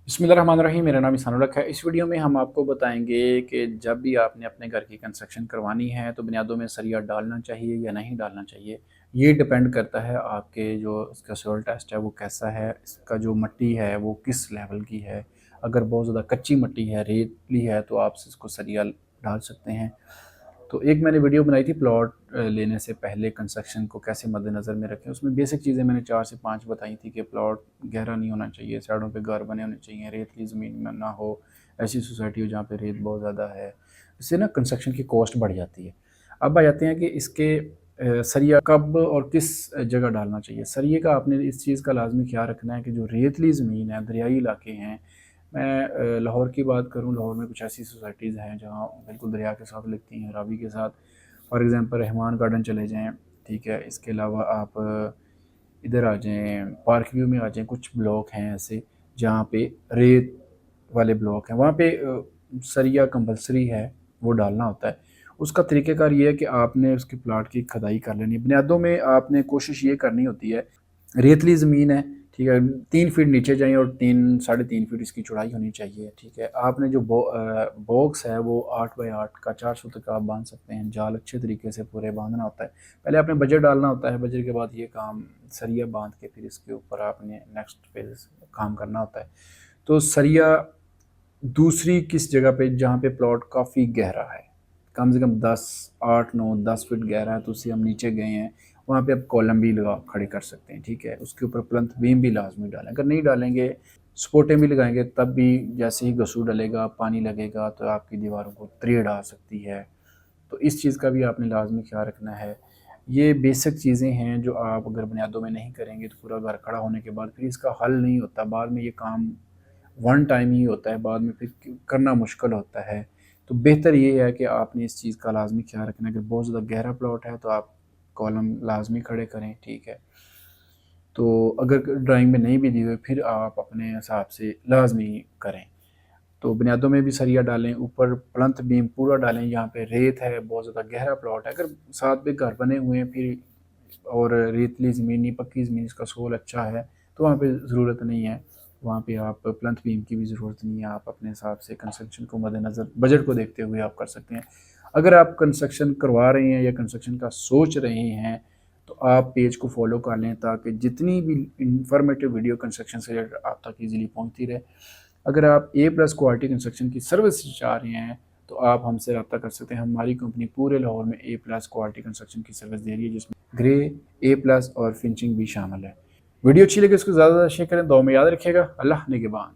बिस्मिल्लाहिर्रहमानिर्रहीम। मेरा नाम ईसानुल हक है। इस वीडियो में हम आपको बताएंगे कि जब भी आपने अपने घर की कंस्ट्रक्शन करवानी है तो बुनियादों में सरिया डालना चाहिए या नहीं डालना चाहिए। ये डिपेंड करता है आपके जो इसका सॉइल टेस्ट है वो कैसा है, इसका जो मिट्टी है वो किस लेवल की है। अगर बहुत ज़्यादा कच्ची मिट्टी है, रेतली है, तो आप इसको सरिया डाल सकते हैं। तो एक मैंने वीडियो बनाई थी प्लॉट लेने से पहले कंस्ट्रक्शन को कैसे मद्देनज़र में रखें। उसमें बेसिक चीज़ें मैंने 4 से 5 बताई थी कि प्लॉट गहरा नहीं होना चाहिए, साइडों पे घर बने होने चाहिए, रेतली ज़मीन में ना हो, ऐसी सोसाइटी हो जहाँ पे रेत बहुत ज़्यादा है। इससे ना कंस्ट्रक्शन की कॉस्ट बढ़ जाती है। अब आ जाते हैं कि इसके सरिया कब और किस जगह डालना चाहिए। सरिये का आपने इस चीज़ का लाज़मी ख़्याल रखना है कि जो रेतली ज़मीन है, दरियाई इलाके हैं, मैं लाहौर की बात करूँ, लाहौर में कुछ ऐसी सोसाइटीज़ हैं जहाँ बिल्कुल दरिया के साथ लगती हैं, रावी के साथ। फॉर एग्ज़ाम्पल रहमान गार्डन चले जाएँ, ठीक है। इसके अलावा आप इधर आ जाएँ, पार्क व्यू में आ जाएँ। कुछ ब्लॉक हैं ऐसे जहाँ पे रेत वाले ब्लॉक हैं, वहाँ पे सरिया कंपल्सरी है, वो डालना होता है। उसका तरीक़ेकार ये है कि आपने उसके प्लाट की खुदाई कर लेनी है। बुनियादों में आपने कोशिश ये करनी होती है, रेतली ज़मीन है, ठीक है, 3 फीट नीचे जाएँ और 3 साढ़े 3 फीट इसकी चौड़ाई होनी चाहिए, ठीक है। आपने जो बॉक्स है वो 8 बाई 8 का 400 तक आप बांध सकते हैं। जाल अच्छे तरीके से पूरे बांधना होता है। पहले आपने बजट डालना होता है, बजट के बाद ये काम सरिया बांध के फिर इसके ऊपर आपने नेक्स्ट फेज़ काम करना होता है। तो सरिया दूसरी किस जगह पे जहाँ पे प्लॉट काफ़ी गहरा है, कम से कम 10 8 9 10 फीट गहरा है, तो उससे हम नीचे गए हैं, वहाँ पे आप कॉलम भी लगा खड़े कर सकते हैं, ठीक है। उसके ऊपर प्लंथ बीम भी लाजमी डालें। अगर नहीं डालेंगे, सपोर्टें भी लगाएंगे, तब भी जैसे ही गसूर डलेगा, पानी लगेगा, तो आपकी दीवारों को तरेड़ आ सकती है। तो इस चीज़ का भी आपने लाजमी ख्याल रखना है। ये बेसिक चीज़ें हैं जो आप अगर बुनियादों में नहीं करेंगे तो पूरा घर खड़ा होने के बाद फिर इसका हल नहीं होता। बाद में ये काम वन टाइम ही होता है, बाद में फिर करना मुश्किल होता है। तो बेहतर ये है कि आपने इस चीज़ का लाजमी ख्याल रखना है। अगर बहुत ज़्यादा गहरा प्लॉट है तो आप कॉलम लाजमी खड़े करें, ठीक है। तो अगर ड्राइंग में नहीं भी दी हुई फिर आप अपने हिसाब से लाजमी करें। तो बुनियादों में भी सरिया डालें, ऊपर प्लंथ बीम पूरा डालें। यहाँ पे रेत है, बहुत ज़्यादा गहरा प्लॉट है, अगर साथ में घर बने हुए हैं फिर और रेतली ज़मीन नहीं, पक्की ज़मीन, इसका सोल अच्छा है, तो वहाँ पे ज़रूरत नहीं है। वहाँ पे आप प्लंथ बीम की भी ज़रूरत नहीं है। आप अपने हिसाब से कंस्ट्रक्शन को मद्देनज़र बजट को देखते हुए आप कर सकते हैं। अगर आप कंस्ट्रक्शन करवा रहे हैं या कंस्ट्रक्शन का सोच रहे हैं तो आप पेज को फॉलो कर लें ताकि जितनी भी इंफॉर्मेटिव वीडियो कंस्ट्रक्शन से रिलेटेड आप तक ईज़िली पहुँचती रहे। अगर आप A+ क्वालिटी कंस्ट्रक्शन की सर्विस चाह रहे हैं तो आप हमसे रब्ता कर सकते हैं। हमारी कंपनी पूरे लाहौर में A+ क्वालिटी कंस्ट्रक्शन की सर्विस दे रही है, जिसमें ग्रे, A+ और फिनिशिंग भी शामिल है। वीडियो अच्छी लगे उसको ज़्यादा शेयर करें। दुआ में याद रखिएगा। अल्लाह निगहबान।